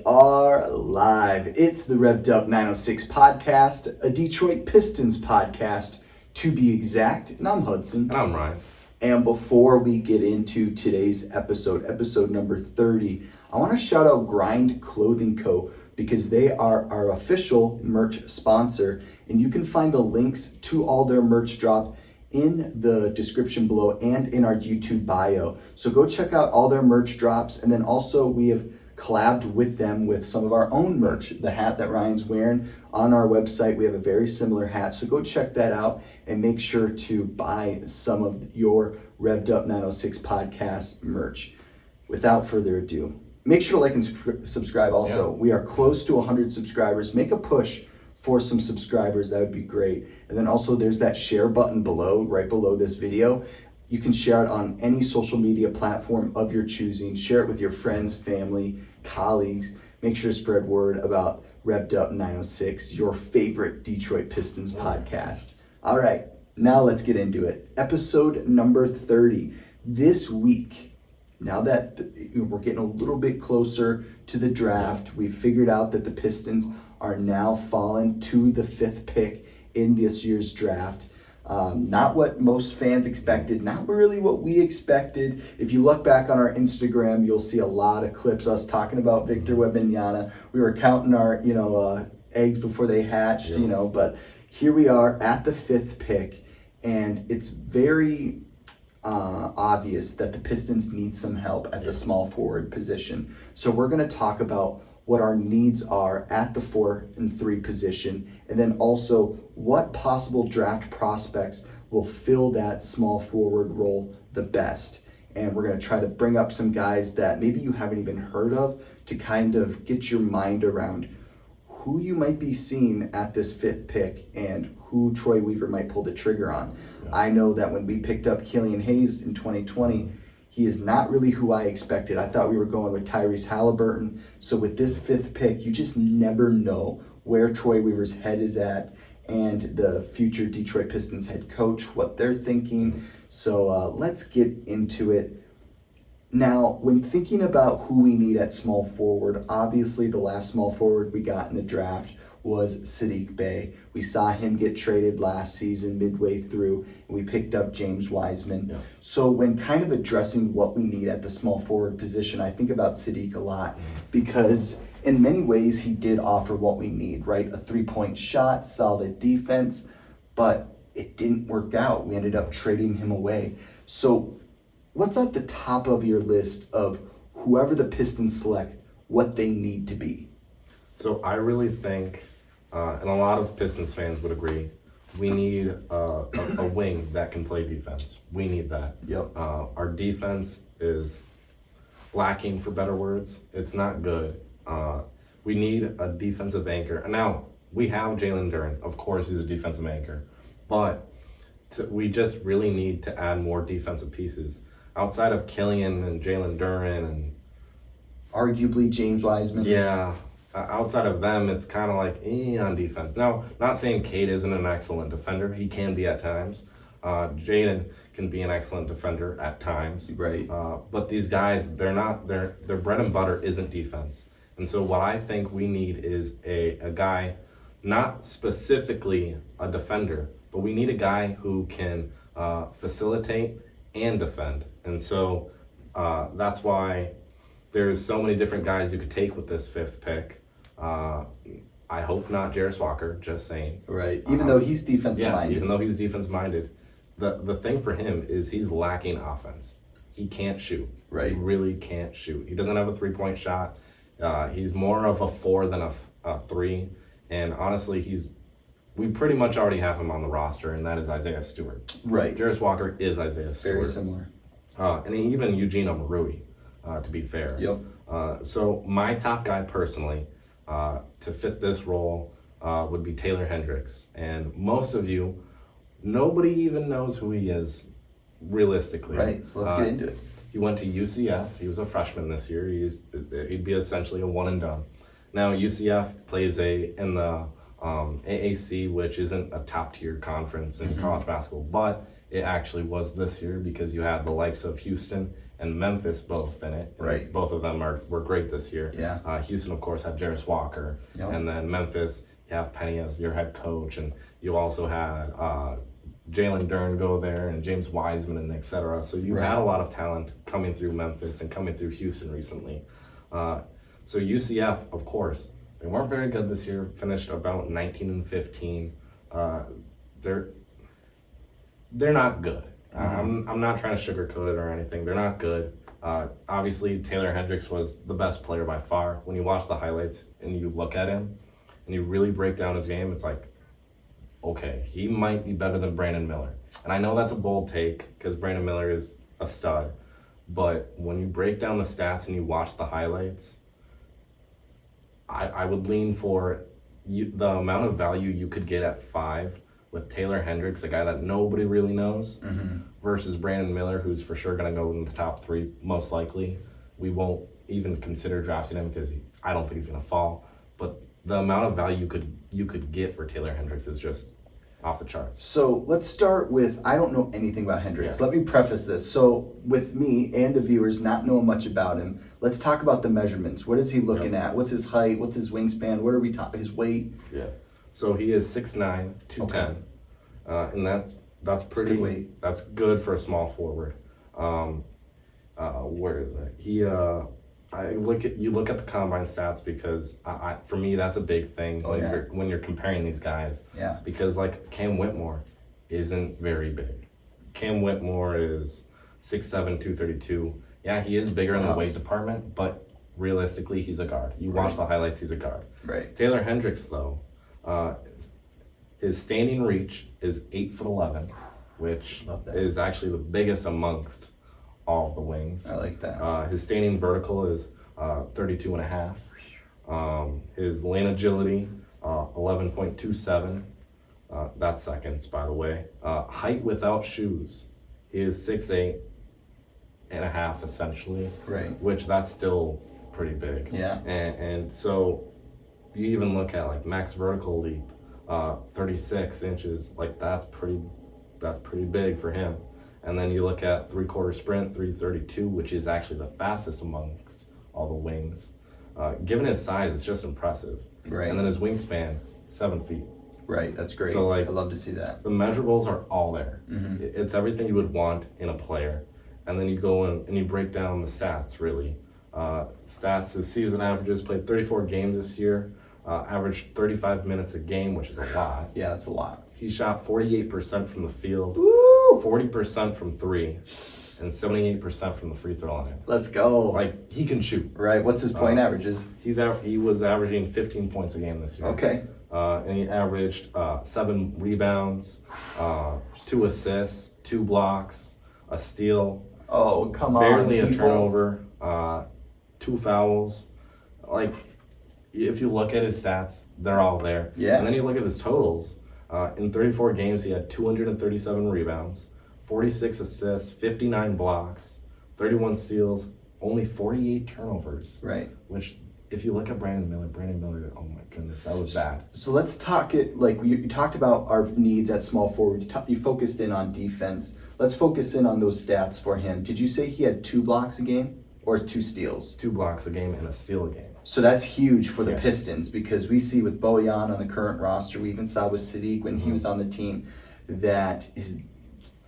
are live. It's the Revved Up 906 podcast, a Detroit Pistons podcast to be exact. And I'm Hudson. And I'm Ryan. And before we get into today's episode number 30, I want to shout out Grind Clothing Co. because they are our official merch sponsor. And you can find the links to all their merch drop in the description below and in our YouTube bio. So go check out all their merch drops. And then also we have collabed with them with some of our own merch. The hat that Ryan's wearing on our website, we have a very similar hat. So go check that out and make sure to buy some of your Revved Up 906 podcast merch. Without further ado, make sure to like and subscribe also. Yeah. We are close to 100 subscribers. Make a push for some subscribers. That would be great. And then also there's that share button below, right below this video. You can share it on any social media platform of your choosing. Share it with your friends, family, colleagues. Make sure to spread word about Revved Up 906, your favorite Detroit Pistons podcast. All right, now let's get into it. Episode number 30. This week, now that we're getting a little bit closer to the draft, we figured out that the Pistons are now fallen to the 5th pick in this year's draft. Not what most fans expected, not really what we expected. If you look back on our Instagram, you'll see a lot of clips us talking about Victor Wembanyama. We were counting our, eggs before they hatched, but here we are at the 5th pick, and it's very obvious that the Pistons need some help at the small forward position. So we're going to talk about what our needs are at the 4 and 3 position, and then also what possible draft prospects will fill that small forward role the best. And we're going to try to bring up some guys that maybe you haven't even heard of to kind of get your mind around who you might be seeing at this 5th pick and who Troy Weaver might pull the trigger on. Yeah. I know that when we picked up Killian Hayes in 2020, he is not really who I expected. I thought we were going with Tyrese Halliburton. So with this 5th pick, you just never know where Troy Weaver's head is at and the future Detroit Pistons head coach, what they're thinking. So let's get into it. Now, when thinking about who we need at small forward, obviously the last small forward we got in the draft was Saddiq Bey. We saw him get traded last season midway through, and we picked up James Wiseman. Yeah. So when kind of addressing what we need at the small forward position, I think about Saddiq a lot because in many ways he did offer what we need, right? A 3-point shot, solid defense, but it didn't work out. We ended up trading him away. So what's at the top of your list of whoever the Pistons select, what they need to be? So I really think, and a lot of Pistons fans would agree, we need a wing that can play defense. We need that. Yep. Our defense is lacking, for better words. It's not good. We need a defensive anchor. And now, we have Jalen Duren. Of course, he's a defensive anchor. But we just really need to add more defensive pieces. Outside of Killian and Jalen Duren and arguably James Wiseman. Yeah. Outside of them, it's kind of like on defense. Now, not saying Cade isn't an excellent defender. He can be at times. Jaden can be an excellent defender at times. Right. But these guys, their bread and butter isn't defense. And so what I think we need is a guy, not specifically a defender, but we need a guy who can facilitate and defend. And so that's why there's so many different guys you could take with this 5th pick. I hope not Jarris Walker, just saying. Right, even though he's defensive-minded. Yeah, even though he's defensive-minded. The thing for him is he's lacking offense. He can't shoot. Right. He really can't shoot. He doesn't have a 3-point shot. He's more of a 4 than a 3. And honestly, we pretty much already have him on the roster, and that is Isaiah Stewart. Right. Jarris Walker is Isaiah Stewart. Very similar. And even Eugene Omoruyi, to be fair. Yep. So my top guy personally to fit this role would be Taylor Hendricks. And most of you, nobody even knows who he is realistically. Right, so let's get into it. He went to UCF. He was a freshman this year. He'd be essentially a one and done. Now UCF plays in the AAC, which isn't a top tier conference in college basketball, but it actually was this year because you had the likes of Houston and Memphis both in it. Right. Both of them were great this year. Yeah. Houston, of course, had Jarris Walker. Yep. And then Memphis, you have Penny as your head coach, and you also had Jalen Dern go there, and James Wiseman, and et cetera. So you had a lot of talent coming through Memphis and coming through Houston recently. So UCF, of course, they weren't very good this year. Finished about 19-15. They're not good. I'm not trying to sugarcoat it or anything. They're not good. Obviously, Taylor Hendricks was the best player by far. When you watch the highlights and you look at him and you really break down his game, it's like, okay, he might be better than Brandon Miller. And I know that's a bold take because Brandon Miller is a stud. But when you break down the stats and you watch the highlights, I would lean for the amount of value you could get at 5 with Taylor Hendricks, a guy that nobody really knows, versus Brandon Miller, who's for sure going to go in the top 3, most likely. We won't even consider drafting him because I don't think he's going to fall. But the amount of value you could get for Taylor Hendricks is just off the charts. So let's start with, I don't know anything about Hendricks. Yeah. Let me preface this. So with me and the viewers not knowing much about him, let's talk about the measurements. What is he looking at? What's his height? What's his wingspan? What are we talking? His weight? Yeah. So he is 6'9", 210. And that's pretty. Good weight. That's good for a small forward. Where is it? You look at the combine stats because for me that's a big thing when you're comparing these guys. Yeah. Because like Cam Whitmore isn't very big. Cam Whitmore is 6'7", 232. Yeah, he is bigger in the weight department, but realistically he's a guard. You watch the highlights, he's a guard. Right. Taylor Hendricks though, his standing reach is 8'11", which is actually the biggest amongst all of the wings. I like that. His standing vertical is 32 and a half. His lane agility, 11.27. That's seconds, by the way. Height without shoes, he is 6'8" and a half essentially. Right. Which that's still pretty big. Yeah. And so you even look at like max vertical leap, 36 inches. Like that's pretty big for him. And then you look at 3/4 sprint, 3:32, which is actually the fastest amongst all the wings. Given his size, it's just impressive. Right. And then his wingspan, 7 feet. Right, that's great. So, like, I love to see that. The measurables are all there. It's everything you would want in a player. And then you go in and you break down the stats, really. Stats, his season averages, played 34 games this year, averaged 35 minutes a game, which is a lot. Yeah, that's a lot. He shot 48% from the field, Woo! 40% from 3, and 78% from the free throw line. Let's go. Like, he can shoot. Right, what's his point averages? He was averaging 15 points a game this year. Okay. And he averaged 7 rebounds, 2 assists, 2 blocks, a steal. Oh, come on, barely people. a turnover, 2 fouls. Like, if you look at his stats, they're all there. Yeah. And then you look at his totals. In 34 games, he had 237 rebounds, 46 assists, 59 blocks, 31 steals, only 48 turnovers. Right. Which, if you look at Brandon Miller, oh my goodness, that was bad. So let's talk it, like you talked about our needs at small forward. You focused in on defense. Let's focus in on those stats for him. Did you say he had 2 blocks a game or 2 steals? 2 blocks a game and a steal a game. So that's huge for the Yeah. Pistons because we see with Bojan on the current roster, we even saw with Sadiq when he was on the team, that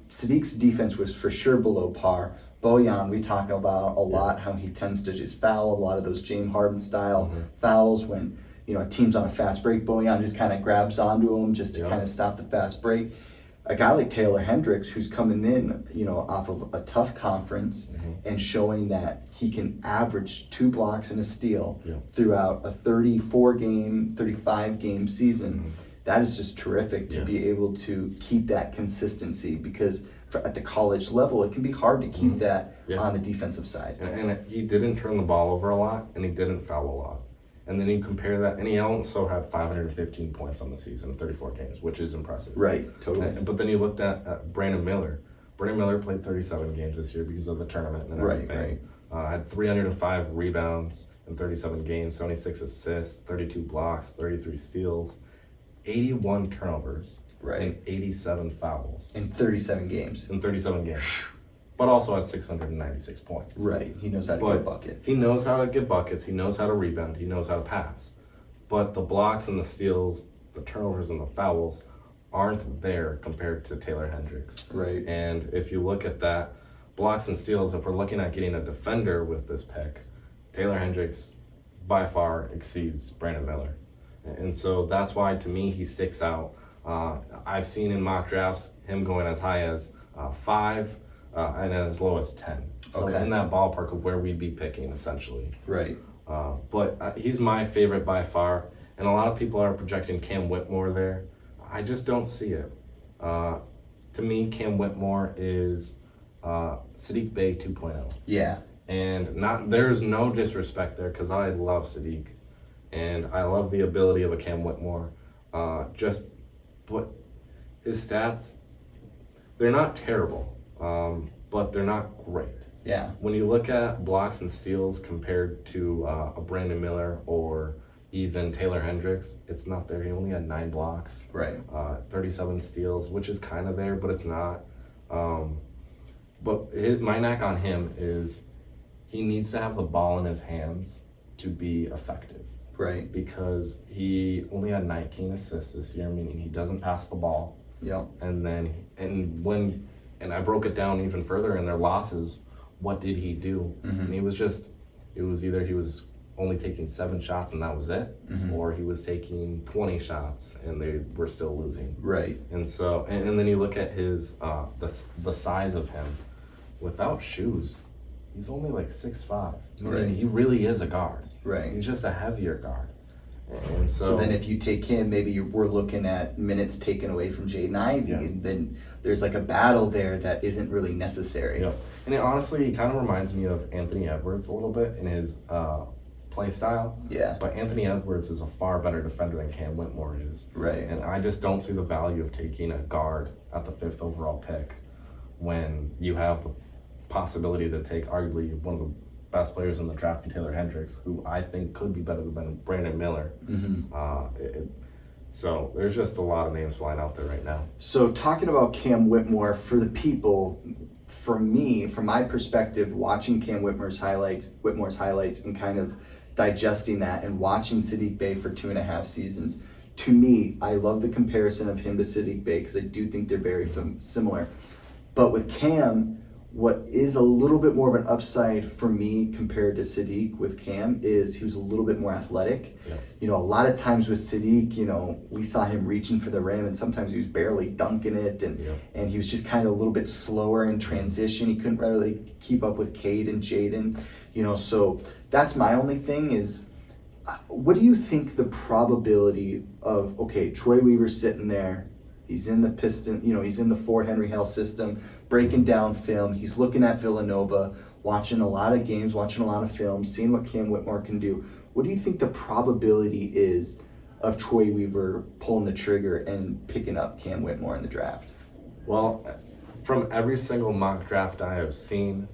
Sadiq's defense was for sure below par. Bojan, we talk about a lot how he tends to just foul a lot of those James Harden style fouls when a team's on a fast break. Bojan just kind of grabs onto him just to kind of stop the fast break. A guy like Taylor Hendricks, who's coming in, off of a tough conference and showing that he can average 2 blocks and a steal throughout a 35 game season. That is just terrific to be able to keep that consistency because at the college level, it can be hard to keep that on the defensive side. And he didn't turn the ball over a lot, and he didn't foul a lot. And then you compare that, and he also had 515 points on the season in 34 games, which is impressive. Right, totally. But then you looked at Brandon Miller. Brandon Miller played 37 games this year because of the tournament and everything. Had 305 rebounds in 37 games, 76 assists, 32 blocks, 33 steals, 81 turnovers, and 87 fouls. In 37 games. In 37 games. but also has 696 points. Right. He knows how to get a bucket. He knows how to get buckets. He knows how to rebound. He knows how to pass. But the blocks and the steals, the turnovers and the fouls aren't there compared to Taylor Hendricks. Right. And if you look at that, blocks and steals, if we're looking at getting a defender with this pick, Taylor Hendricks by far exceeds Brandon Miller. And so that's why, to me, he sticks out. I've seen in mock drafts him going as high as 5 and as low as 10. So in that ballpark of where we'd be picking, essentially. Right. But he's my favorite by far. And a lot of people are projecting Cam Whitmore there. I just don't see it. To me, Cam Whitmore is Saddiq Bey 2.0. Yeah. And there's no disrespect there, because I love Saddiq. And I love the ability of a Cam Whitmore. But his stats, they're not terrible, but they're not great. Yeah. When you look at blocks and steals compared to a Brandon Miller or even Taylor Hendricks, it's not there. He only had 9 blocks. Right. 37 steals, which is kind of there, but it's not. But my knack on him is he needs to have the ball in his hands to be effective. Right. Because he only had 19 assists this year, meaning he doesn't pass the ball. Yeah. And I broke it down even further in their losses. What did he do? And it was either he was only taking 7 shots and that was it, or he was taking 20 shots and they were still losing. Right. And so, and then you look at his the size of him, without shoes, he's only like 6'5". Right. And he really is a guard. Right. He's just a heavier guard. And so then if you take him, maybe we're looking at minutes taken away from Jaden Ivey, and then there's like a battle there that isn't really necessary. Yeah. And honestly, he kind of reminds me of Anthony Edwards a little bit in his play style. Yeah. But Anthony Edwards is a far better defender than Cam Whitmore is. Right. And I just don't see the value of taking a guard at the 5th overall pick when you have the possibility to take arguably one of the best players in the draft, Taylor Hendricks, who I think could be better than Brandon Miller. So there's just a lot of names flying out there right now. So talking about Cam Whitmore, for the people, for me, from my perspective, watching Cam Whitmore's highlights and kind of digesting that and watching Saddiq Bey for 2.5 seasons, to me, I love the comparison of him to Saddiq Bey because I do think they're very similar. But with Cam, what is a little bit more of an upside for me compared to Saddiq with Cam is he was a little bit more athletic. Yeah. You know, a lot of times with Saddiq, you know, we saw him reaching for the rim and sometimes he was barely dunking it and he was just kind of a little bit slower in transition. He couldn't really keep up with Cade and Jaden, you know, so that's my only thing is, what do you think the probability of, okay, Troy Weaver's sitting there, he's in the Piston, you know, he's in the Fort Henry Hell system, breaking down film. He's looking at Villanova, watching a lot of games, watching a lot of film, seeing what Cam Whitmore can do. What do you think the probability is of Troy Weaver pulling the trigger and picking up Cam Whitmore in the draft? Well, from every single mock draft I have seen,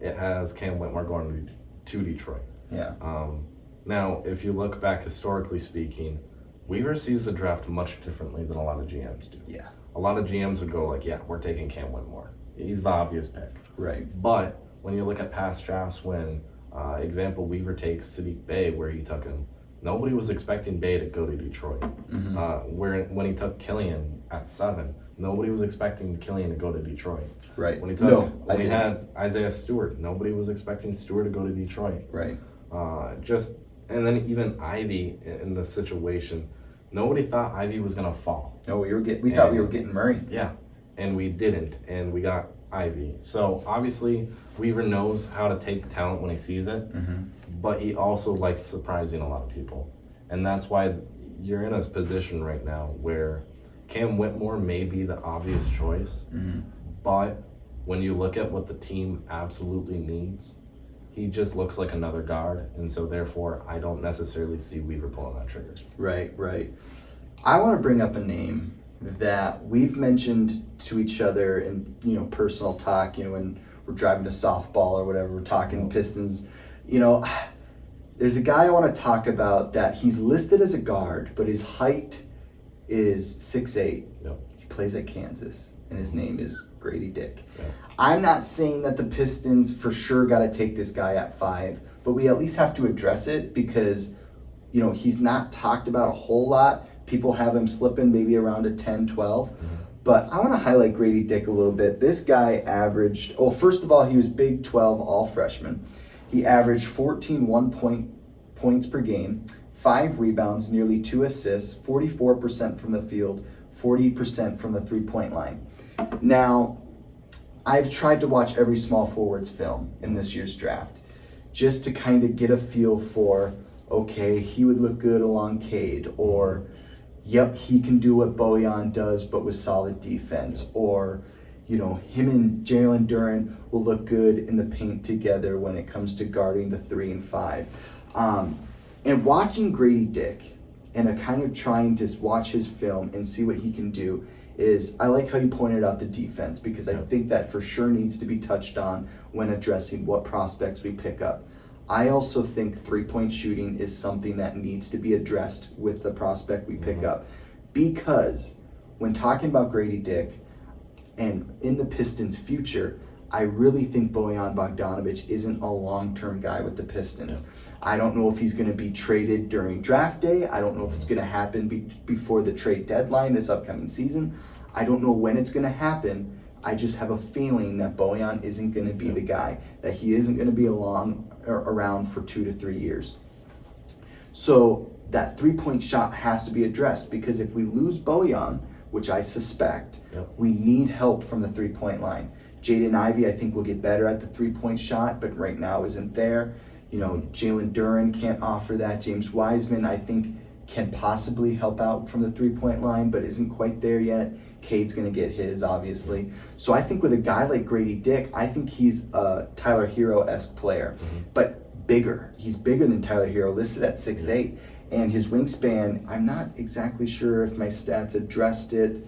it has Cam Whitmore going to Detroit. Yeah. Now, if you look back historically speaking, Weaver sees the draft much differently than a lot of GMs do. Yeah. A lot of GMs would go like, yeah, we're taking Cam Whitmore. He's the obvious pick. Right. But when you look at past drafts when, example, Weaver takes Saddiq Bey where he took him, nobody was expecting Bey to go to Detroit. When he took Killian at 7, nobody was expecting Killian to go to Detroit. Right. When he had Isaiah Stewart, nobody was expecting Stewart to go to Detroit. Right. And then even Ivy in the situation, nobody thought Ivy was gonna fall. No, we thought we were getting Murray. Yeah, and we didn't, and we got Ivy. So obviously Weaver knows how to take talent when he sees it, but he also likes surprising a lot of people, and that's why you're in a position right now where Cam Whitmore may be the obvious choice, but when you look at what the team absolutely needs, he just looks like another guard, and so therefore I don't necessarily see Weaver pulling that trigger. Right. I want to bring up a name that we've mentioned to each other in, you know, personal talk, you know, when we're driving to softball or whatever, we're talking Pistons. You know, there's a guy I want to talk about that he's listed as a guard, but his height is 6'8". Yep. He plays at Kansas, and his name is Grady Dick. Yeah. I'm not saying that the Pistons for sure got to take this guy at 5, but we at least have to address it because, you know, he's not talked about a whole lot. People have him slipping maybe around a 10, 12. Mm-hmm. But I want to highlight Grady Dick a little bit. This guy averaged, first of all, he was Big 12 all freshman. He averaged 14 points per game, 5 rebounds, nearly 2 assists, 44% from the field, 40% from the three-point line. Now, I've tried to watch every small forwards film in this year's draft just to kind of get a feel for, okay, he would look good along Cade, or yep, he can do what Bojan does but with solid defense, or, you know, him and Jalen Duren will look good in the paint together when it comes to guarding the 3 and 5. And watching Grady Dick and kind of trying to watch his film and see what he can do is, I like how you pointed out the defense, because I think that for sure needs to be touched on when addressing what prospects we pick up. I also think 3-point shooting is something that needs to be addressed with the prospect we pick up, because when talking about Grady Dick and in the Pistons' future, I really think Bojan Bogdanovic isn't a long-term guy with the Pistons. Yeah. I don't know if he's going to be traded during draft day. I don't know if it's going to happen before the trade deadline this upcoming season. I don't know when it's going to happen. I just have a feeling that Bojan isn't going to be the guy, that he isn't going to be around for 2 to 3 years. So that 3-point shot has to be addressed, because if we lose Bojan, which I suspect, we need help from the 3-point line. Jaden Ivey, I think, will get better at the 3-point shot, but right now isn't there. You know, Jalen Duren can't offer that. James Wiseman, I think, can possibly help out from the 3-point line, but isn't quite there yet. Cade's going to get his, obviously. So I think with a guy like Grady Dick, I think he's a Tyler Hero-esque player, but bigger. He's bigger than Tyler Hero, listed at 6'8", and his wingspan, I'm not exactly sure if my stats addressed it,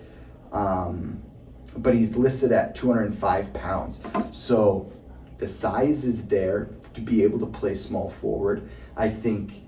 but he's listed at 205 pounds. So the size is there to be able to play small forward. I think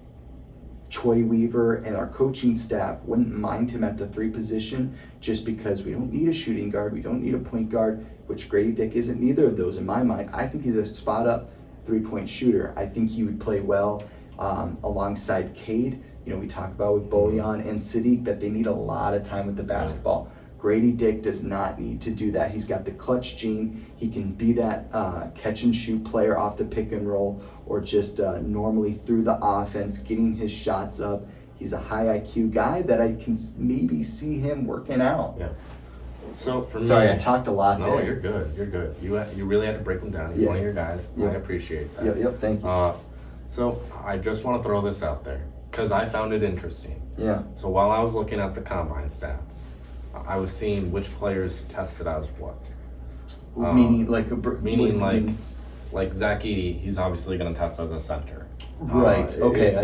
Troy Weaver and our coaching staff wouldn't mind him at the 3 position, just because we don't need a shooting guard, we don't need a point guard, which Grady Dick isn't neither of those in my mind. I think he's a spot-up 3-point shooter. I think he would play well alongside Cade. You know, we talked about with Bojan and Sadiq that they need a lot of time with the basketball. Grady Dick does not need to do that. He's got the clutch gene. He can be that catch-and-shoot player off the pick and roll, or just normally through the offense, getting his shots up. He's a high IQ guy that I can maybe see him working out. Yeah. So for Sorry, me, I talked a lot there. No, you're good. You're good. You really had to break him down. He's one of your guys. I appreciate that. Yep, thank you. So I just want to throw this out there because I found it interesting. Yeah. So while I was looking at the combine stats, I was seeing which players tested as what. Meaning like Zach Edey, he's obviously going to test as a center. Right. Okay.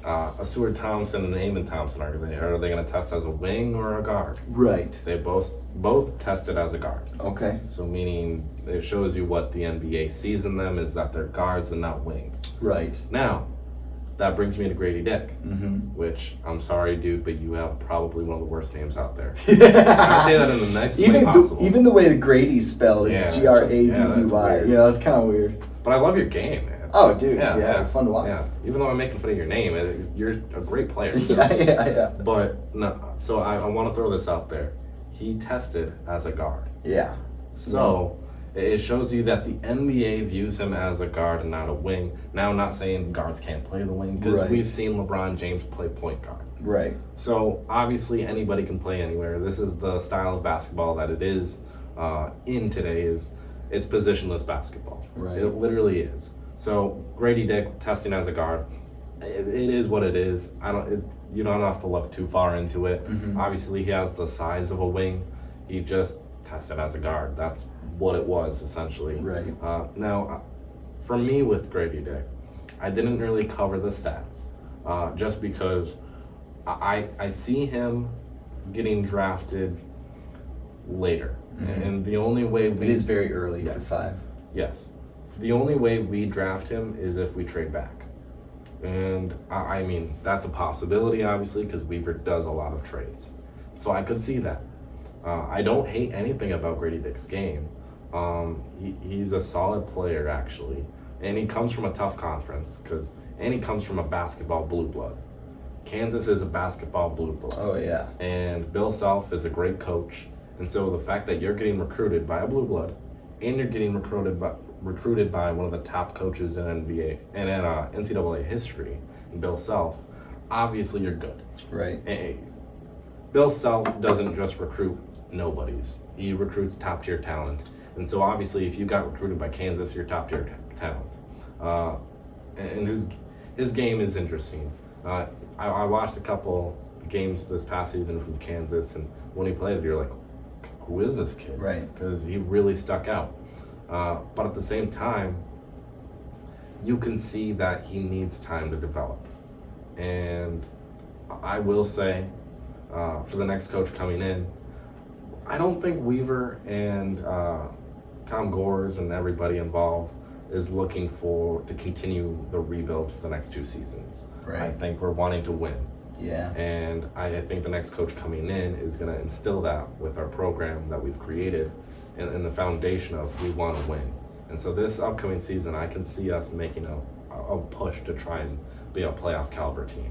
Asur Thompson and Eamon Thompson, are they going to test as a wing or a guard? Right. They both tested as a guard. Okay. So meaning it shows you what the NBA sees in them is that they're guards and not wings. Right. Now, that brings me to Grady Dick, which I'm sorry, dude, but you have probably one of the worst names out there. I say that in the nicest way possible. Even the way the Grady's spelled, it's Gradey. It's kind of weird. But I love your game, man. Oh, dude, fun to watch. Yeah, even though I'm making fun of your name, you're a great player. Yeah. But no, so I want to throw this out there. He tested as a guard. Yeah. So it shows you that the NBA views him as a guard and not a wing. Now, I'm not saying guards can't play the wing, because we've seen LeBron James play point guard. Right. So obviously anybody can play anywhere. This is the style of basketball that it is in today. It's positionless basketball. Right. It literally is. So Grady Dick testing as a guard, it is what it is. You don't have to look too far into it. Obviously he has the size of a wing. He just tested as a guard. That's what it was essentially. Right. Now, for me with Grady Dick, I didn't really cover the stats, just because I see him getting drafted later, and the only way it is very early for 5. Yes. The only way we draft him is if we trade back. And I mean, that's a possibility, obviously, because Weaver does a lot of trades. So I could see that. I don't hate anything about Grady Dick's game. He's a solid player, actually. And he comes from a tough conference, and he comes from a basketball blue blood. Kansas is a basketball blue blood. Oh, yeah. And Bill Self is a great coach. And so the fact that you're getting recruited by a blue blood, and you're getting recruited by one of the top coaches in NBA and in NCAA history, Bill Self, obviously you're good. Right. And Bill Self doesn't just recruit nobodies. He recruits top-tier talent. And so obviously if you got recruited by Kansas, you're top-tier talent. And his game is interesting. I watched a couple games this past season from Kansas, and when he played, you're like, who is this kid? Right. Because he really stuck out. But at the same time, you can see that he needs time to develop. And I will say, for the next coach coming in, I don't think Weaver and Tom Gores and everybody involved is looking to continue the rebuild for the next 2 seasons. Right. I think we're wanting to win. Yeah. And I think the next coach coming in is going to instill that with our program that we've created and the foundation of we want to win. And so this upcoming season, I can see us making a push to try and be a playoff caliber team.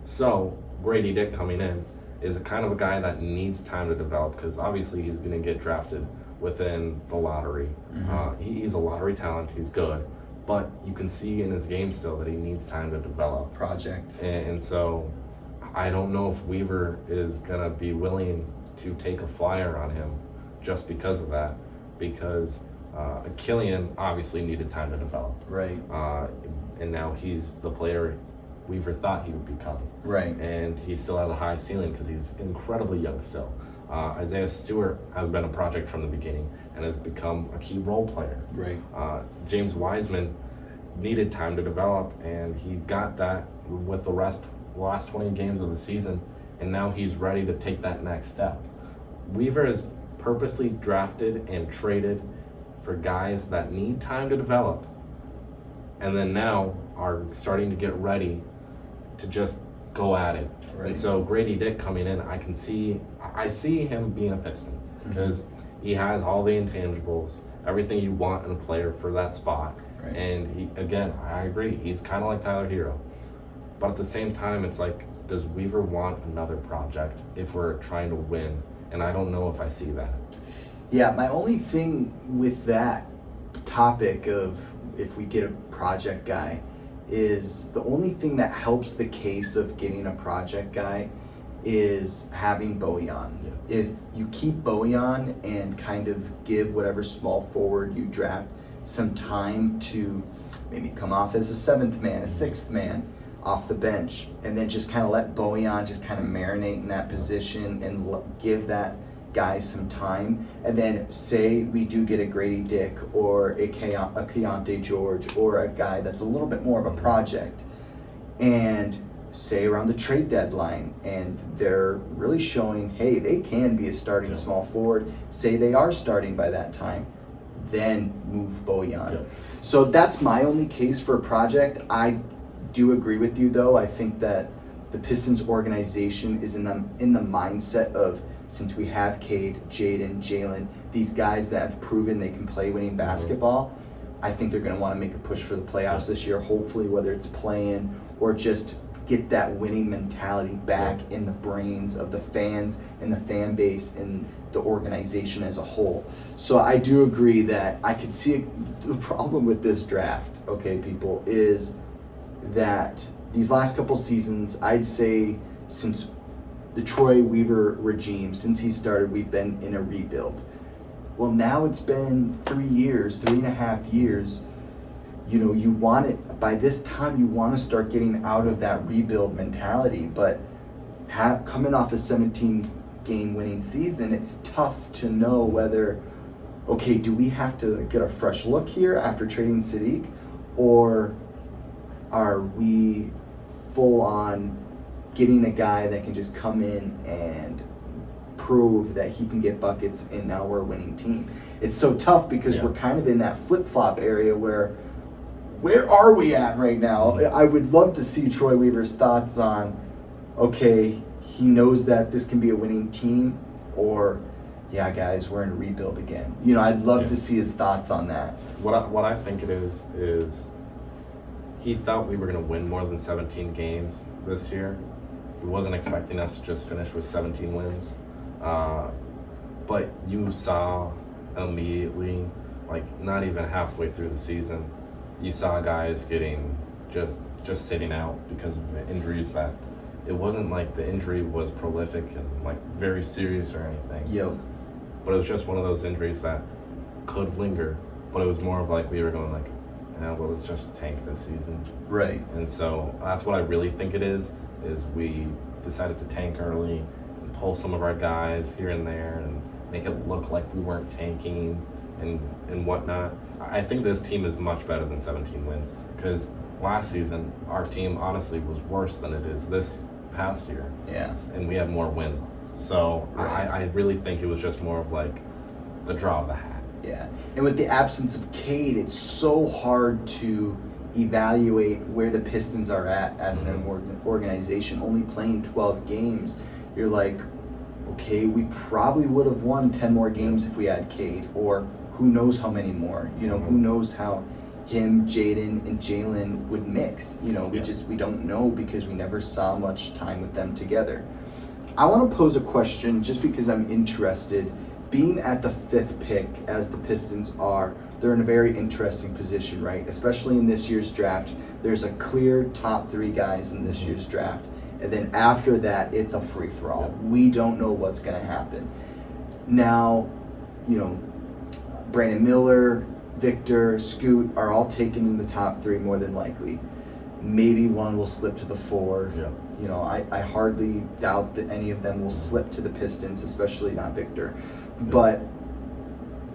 So Grady Dick coming in is a kind of a guy that needs time to develop, because obviously he's going to get drafted within the lottery. Mm-hmm. He's a lottery talent. He's good. But you can see in his game still that he needs time to develop. Project. And so I don't know if Weaver is going to be willing to take a flyer on him just because of that, because Killian obviously needed time to develop. Right. And now he's the player Weaver thought he would become. Right. And he still has a high ceiling because he's incredibly young still. Isaiah Stewart has been a project from the beginning and has become a key role player. Right. James Wiseman needed time to develop, and he got that with the last 20 games of the season, and now he's ready to take that next step. Weaver is purposely drafted and traded for guys that need time to develop, and then now are starting to get ready to just go at it. Right. And so Grady Dick coming in, I see him being a Piston, because he has all the intangibles, everything you want in a player for that spot. Right. And I agree, he's kind of like Tyler Hero. But at the same time, it's like, does Weaver want another project if we're trying to win? And I don't know if I see that. Yeah, my only thing with that topic of if we get a project guy is the only thing that helps the case of getting a project guy is having Bojan. Yeah. If you keep Bojan and kind of give whatever small forward you draft some time to maybe come off as a 7th man, a 6th man off the bench, and then just kind of let Bojan just kind of marinate in that position and give that guy some time, and then say we do get a Grady Dick or a Keontae George or a guy that's a little bit more of a project, and say around the trade deadline, and they're really showing, hey, they can be a starting small forward, say they are starting by that time, then move Bojan. Yeah. So that's my only case for a project. I do agree with you, though. I think that the Pistons organization is in the mindset of, since we have Cade, Jaden, Jalen, these guys that have proven they can play winning basketball, I think they're going to want to make a push for the playoffs this year, hopefully, whether it's playing or just get that winning mentality back in the brains of the fans and the fan base and the organization as a whole. So I do agree that I could see the problem with this draft, okay, people, is that these last couple seasons, I'd say since the Troy Weaver regime, since he started, we've been in a rebuild. Well, now it's been 3.5 years. You know, you want it, by this time, you want to start getting out of that rebuild mentality. But coming off a 17-game winning season, it's tough to know whether, okay, do we have to get a fresh look here after trading Sadiq? Or are we full on getting a guy that can just come in and prove that he can get buckets and now we're a winning team? It's so tough because we're kind of in that flip-flop area where are we at right now? I would love to see Troy Weaver's thoughts on, okay, he knows that this can be a winning team, or yeah, guys, we're in a rebuild again. You know, I'd love to see his thoughts on that. What I think it is he thought we were going to win more than 17 games this year. He wasn't expecting us to just finish with 17 wins. But you saw immediately, like not even halfway through the season, you saw guys getting just sitting out because of injuries that it wasn't like the injury was prolific and like very serious or anything. Yep. But it was just one of those injuries that could linger. But it was more of like we were going like, well, let's just tank this season. Right. And so that's what I really think it is we decided to tank early and pull some of our guys here and there and make it look like we weren't tanking and whatnot. I think this team is much better than 17 wins because last season our team honestly was worse than it is this past year. Yeah. And we had more wins. So right. I really think it was just more of like the draw of the hat. Yeah. And with the absence of Cade, it's so hard to evaluate where the Pistons are at as an organization. Only playing 12 games, you're like, okay, we probably would have won 10 more games if we had Cade, or who knows how many more. You know, who knows how him, Jaden, and Jalen would mix. You know, we don't know because we never saw much time with them together. I want to pose a question just because I'm interested. Being at the 5th pick, as the Pistons are, they're in a very interesting position, right? Especially in this year's draft. There's a clear top 3 guys in this year's draft. And then after that, it's a free-for-all. Yep. We don't know what's going to happen. Now, you know, Brandon Miller, Victor, Scoot are all taken in the top 3 more than likely. Maybe one will slip to the 4. Yeah. You know, I hardly doubt that any of them will slip to the Pistons, especially not Victor. But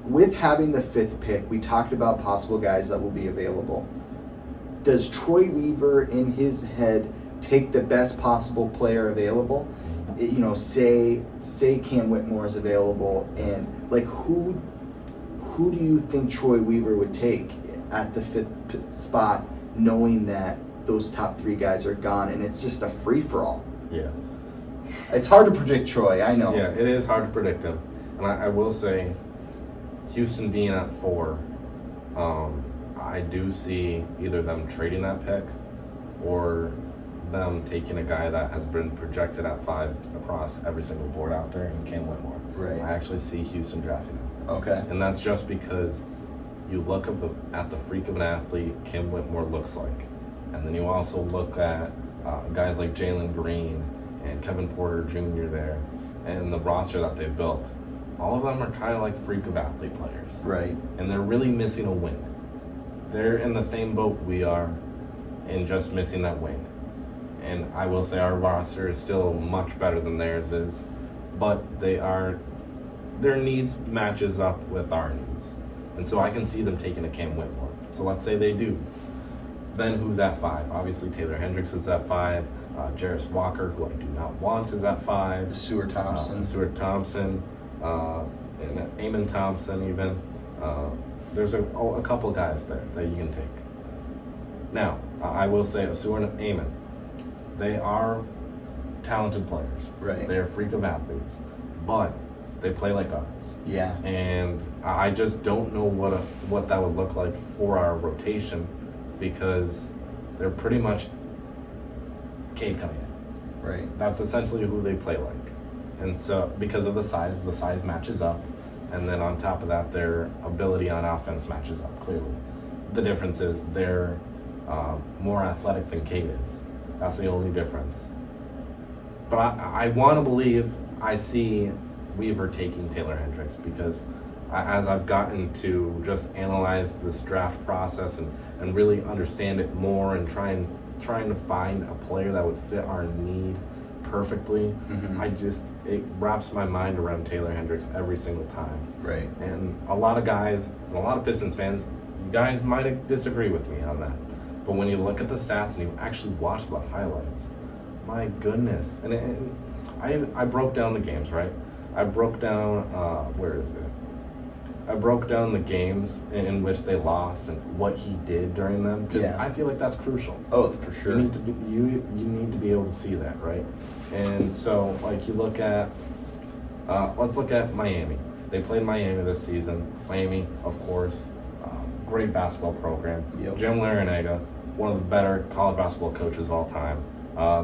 with having the 5th pick, we talked about possible guys that will be available. Does Troy Weaver, in his head, take the best possible player available? You know, say Cam Whitmore is available, and like who do you think Troy Weaver would take at the 5th spot, knowing that those top 3 guys are gone and it's just a free-for-all? Yeah. It's hard to predict Troy, I know. Yeah, it is hard to predict him. And I will say, Houston being at 4, I do see either them trading that pick or them taking a guy that has been projected at 5 across every single board out there in Cam Whitmore. Right. I actually see Houston drafting him. Okay. And that's just because you look at the freak of an athlete Cam Whitmore looks like. And then you also look at guys like Jalen Green and Kevin Porter Jr. there and the roster that they've built. All of them are kind of like freak of athlete players. Right. And they're really missing a wing. They're in the same boat we are in just missing that wing. And I will say our roster is still much better than theirs is, but their needs matches up with our needs. And so I can see them taking a Cam Whitmore. So let's say they do. Then who's at 5? Obviously Taylor Hendricks is at 5. Jarris Walker, who I do not want, is at 5. Seward Thompson. And Amon Thompson even. There's a couple guys there that you can take. Now, I will say Seward and Amon, they are talented players. Right. They are freak of athletes, but they play like guards. Yeah. And I just don't know what that would look like for our rotation because they're pretty much Cade coming in. Right. That's essentially who they play like. And so because of the size matches up. And then on top of that, their ability on offense matches up clearly. The difference is they're more athletic than Cade is. That's the only difference. But I want to believe I see Weaver taking Taylor Hendricks because as I've gotten to just analyze this draft process and really understand it more and trying to find a player that would fit our need perfectly, it wraps my mind around Taylor Hendricks every single time. Right. And a lot of guys, and a lot of Pistons fans, you guys might disagree with me on that. But when you look at the stats and you actually watch the highlights, my goodness. And I broke down the games, right? I broke down, where is it? I broke down the games in which they lost and what he did during them because I feel like that's crucial. Oh, for sure. You need to be able to see that, right? And so, like, you look at Let's look at Miami. They played Miami this season. Miami, of course, great basketball program. Yep. Jim Larinaga, one of the better college basketball coaches of all time.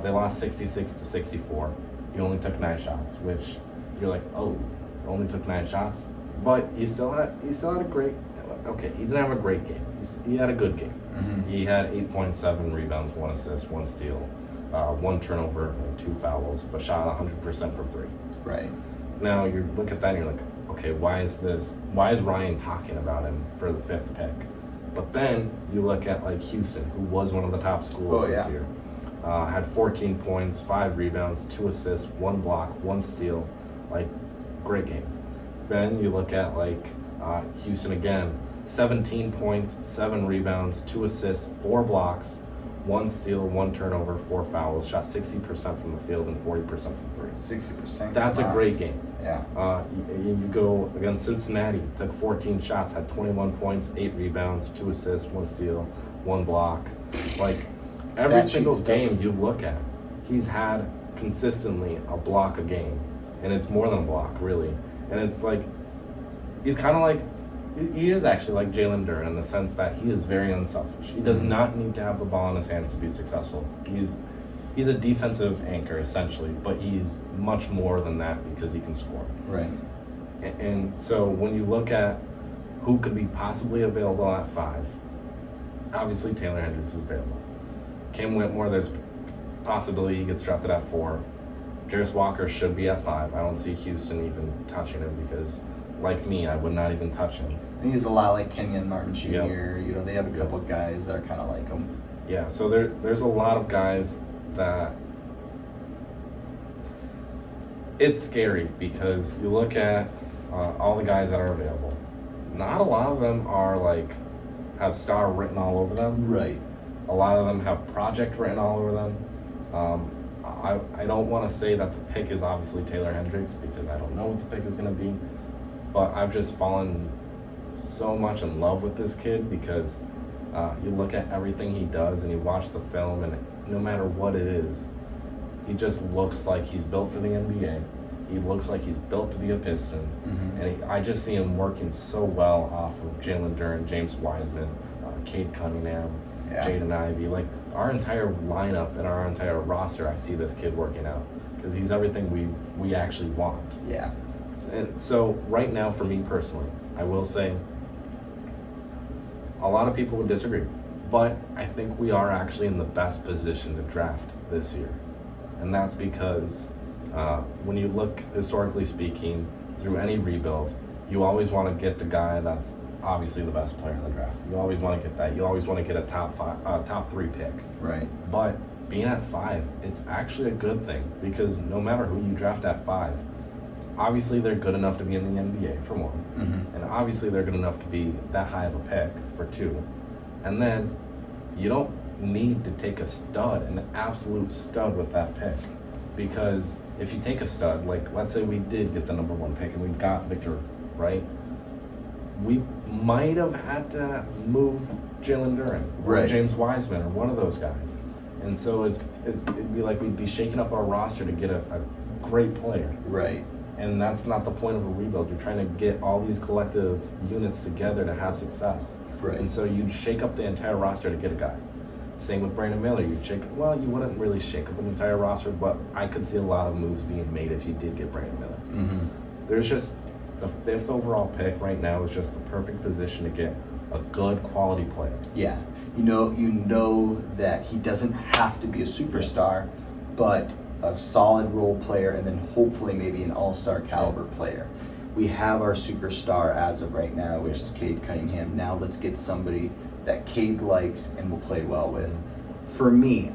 They lost 66-64. He only took 9 shots, which you're like, oh, only took 9 shots, but he still had a great. Okay, he didn't have a great game. He had a good game. Mm-hmm. He had 8.7 rebounds, 1 assist, 1 steal, 1 turnover, and 2 fouls, but shot 100% from 3. Right. Now you look at that and you're like, okay, why is Ryan talking about him for the 5th pick? But then you look at like Houston, who was one of the top schools this year. Had 14 points, 5 rebounds, 2 assists, 1 block, 1 steal, like great game. Then you look at like Houston again, 17 points, 7 rebounds, 2 assists, 4 blocks, 1 steal, 1 turnover, 4 fouls, shot 60% from the field and 40% from 3. 60%. That's a great game. Yeah. You go against Cincinnati, took 14 shots, had 21 points, 8 rebounds, 2 assists, 1 steal, 1 block. Like every single game you look at, he's had consistently a block a game, and it's more than a block, really. And it's like he's kind of like he is actually like Jalen Duren in the sense that he is very unselfish. He does not need to have the ball in his hands to be successful. He's a defensive anchor essentially, but he's much more than that because he can score. Right. And so when you look at who could be possibly available at 5, obviously Taylor Hendricks is available. Cam Whitmore, there's possibility he gets drafted at 4. Jarris Walker should be at 5. I don't see Houston even touching him because, like me, I would not even touch him. And he's a lot like Kenyon Martin Jr. Yep. You know, they have a couple of guys that are kind of like him. Yeah, so there's a lot of guys that it's scary because you look at all the guys that are available. Not a lot of them are like have star written all over them. Right. A lot of them have project written all over them. I don't want to say that the pick is obviously Taylor Hendricks because I don't know what the pick is going to be, but I've just fallen so much in love with this kid because you look at everything he does and you watch the film and no matter what it is, he just looks like he's built for the NBA. He looks like he's built to be a Piston. Mm-hmm. And I just see him working so well off of Jalen Duren, James Wiseman, Cade Cunningham, Jaden Ivey. Like our entire lineup and our entire roster, I see this kid working out because he's everything we actually want. Yeah. And so right now, for me personally, I will say a lot of people would disagree, but I think we are actually in the best position to draft this year. And that's because when you look, historically speaking, through any rebuild, you always want to get the guy that's obviously the best player in the draft. You always want to get that. You always want to get a top 3 pick. Right. But being at 5, it's actually a good thing because no matter who you draft at 5, obviously they're good enough to be in the NBA for 1, Mm-hmm. and obviously they're good enough to be that high of a pick for 2, and then you don't need to take a stud, an absolute stud with that pick, because if you take a stud, like let's say we did get the number 1 pick and we got Victor, right? We might have had to move Jalen Duren or Right. James Wiseman or one of those guys, and so it'd be like we'd be shaking up our roster to get a great player. Right. And that's not the point of a rebuild. You're trying to get all these collective units together to have success. Right. And so you'd shake up the entire roster to get a guy. Same with Brandon Miller. You wouldn't really shake up an entire roster, but I could see a lot of moves being made if you did get Brandon Miller. Mm-hmm. There's just the 5th overall pick right now is just the perfect position to get a good quality player. Yeah. You know that he doesn't have to be a superstar, but a solid role player, and then hopefully maybe an all-star caliber player. We have our superstar as of right now, which is Cade Cunningham. Now let's get somebody that Cade likes and will play well with. For me,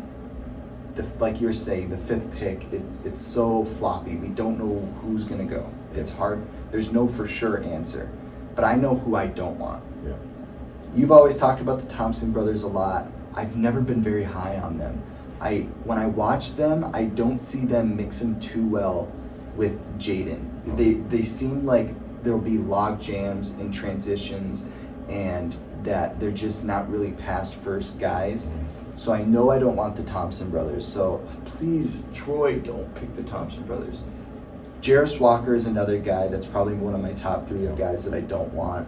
like you were saying, the 5th pick, it's so floppy. We don't know who's going to go. It's hard. There's no for sure answer. But I know who I don't want. Yeah. You've always talked about the Thompson brothers a lot. I've never been very high on them. When I watch them, I don't see them mixing too well with Jaden. They seem like there'll be log jams and transitions, and that they're just not really past first guys. So I know I don't want the Thompson brothers. So please, Troy, don't pick the Thompson brothers. Jarris Walker is another guy that's probably one of my top 3 of guys that I don't want.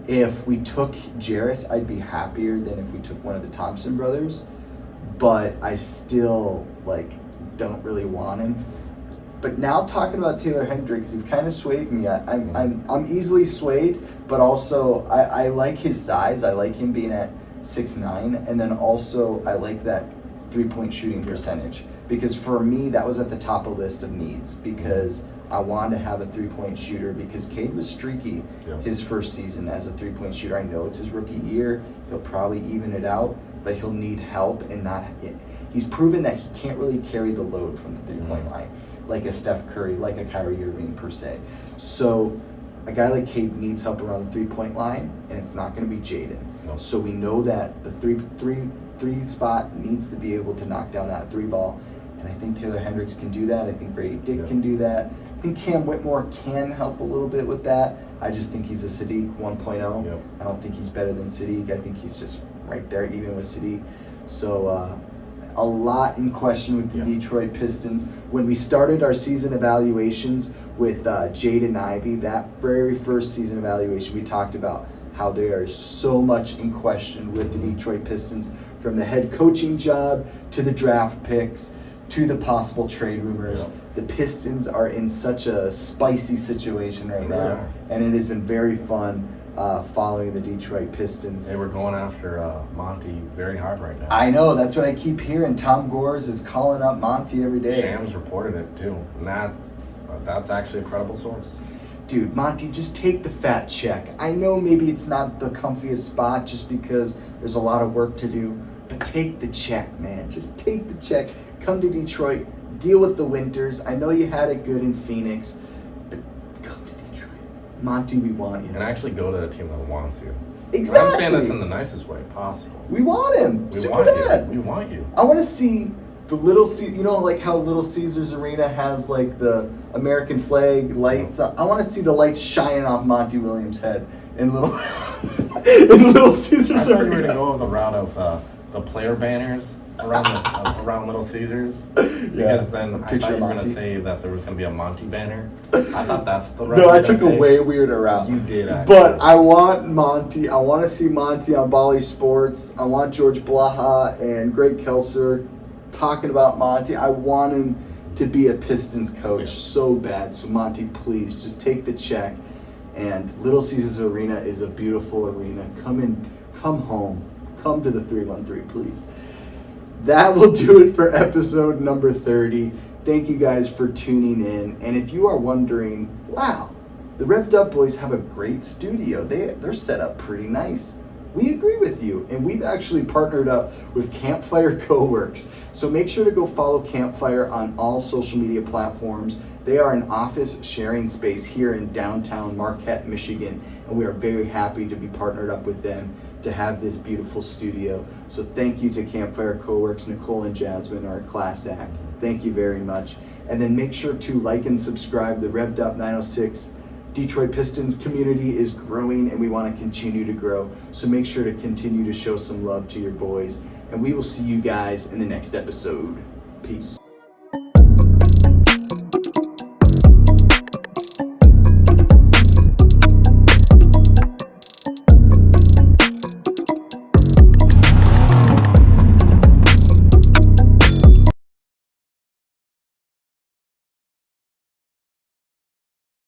If we took Jarris, I'd be happier than if we took one of the Thompson brothers, but I still don't really want him. But now talking about Taylor Hendricks, you've kind of swayed me. I'm easily swayed, but also I like his size. I like him being at 6'9", and then also I like that 3-point shooting percentage, because for me that was at the top of the list of needs, because I wanted to have a 3-point shooter, because Cade was streaky his first season as a 3-point shooter. I know it's his rookie year. He'll probably even it out, but he'll need help, and he's proven that he can't really carry the load from the 3-point line like a Steph Curry, like a Kyrie Irving per se. So a guy like Cade needs help around the 3-point line, and it's not going to be Jaden. No. So we know that the three spot needs to be able to knock down that 3 ball, and I think Taylor Hendricks can do that. I think Grady Dick can do that. I think Cam Whitmore can help a little bit with that. I just think he's a Sadiq 1.0. Yep. I don't think he's better than Sadiq. I think he's just right there, even with Sadiq. So a lot in question with the Detroit Pistons. When we started our season evaluations with Jaden Ivey, that very first season evaluation, we talked about how there is so much in question with the Detroit Pistons, from the head coaching job to the draft picks to the possible trade rumors. Yep. The Pistons are in such a spicy situation right now, and it has been very fun following the Detroit Pistons. They were going after Monty very hard right now. I know, that's what I keep hearing. Tom Gores is calling up Monty every day. Shams reported it too, and that's actually a credible source. Dude, Monty, just take the fat check. I know maybe it's not the comfiest spot just because there's a lot of work to do, but take the check, man. Just take the check. Come to Detroit. Deal with the winters. I know you had it good in Phoenix, but come to Detroit. Monty, we want you. And actually go to a team that wants you. Exactly. And I'm saying this in the nicest way possible. We want him. We Super want bad. you. We want you. I want to see the Little you know, like how Little Caesars Arena has like the American flag lights. I want to see the lights shining off Monty Williams' head in Little in Little Caesars I thought Arena. you were going to go the route of the player banners around Little Caesars, because then I thought you were going to say that there was going to be a Monty banner. I thought that's the route. No, I took a way weirder route. You did, actually. But I want Monty. I want to see Monty on Bally Sports. I want George Blaha and Greg Kelser talking about Monty. I want him to be a Pistons coach so bad. So Monty, please just take the check. And Little Caesars Arena is a beautiful arena. Come home. Come to the 313, please. That will do it for episode number 30. Thank you guys for tuning in. And if you are wondering, wow, the Revved Up boys have a great studio. They're set up pretty nice. We agree with you, and we've actually partnered up with Campfire Coworks. So make sure to go follow Campfire on all social media platforms. They are an office sharing space here in downtown Marquette, Michigan, and we are very happy to be partnered up with them to have this beautiful studio. So thank you to Campfire Coworks. Nicole and Jasmine are a class act. Thank you very much. And then make sure to like and subscribe. The Revved Up 906 Detroit Pistons community is growing, and we want to continue to grow. So make sure to continue to show some love to your boys. And we will see you guys in the next episode. Peace.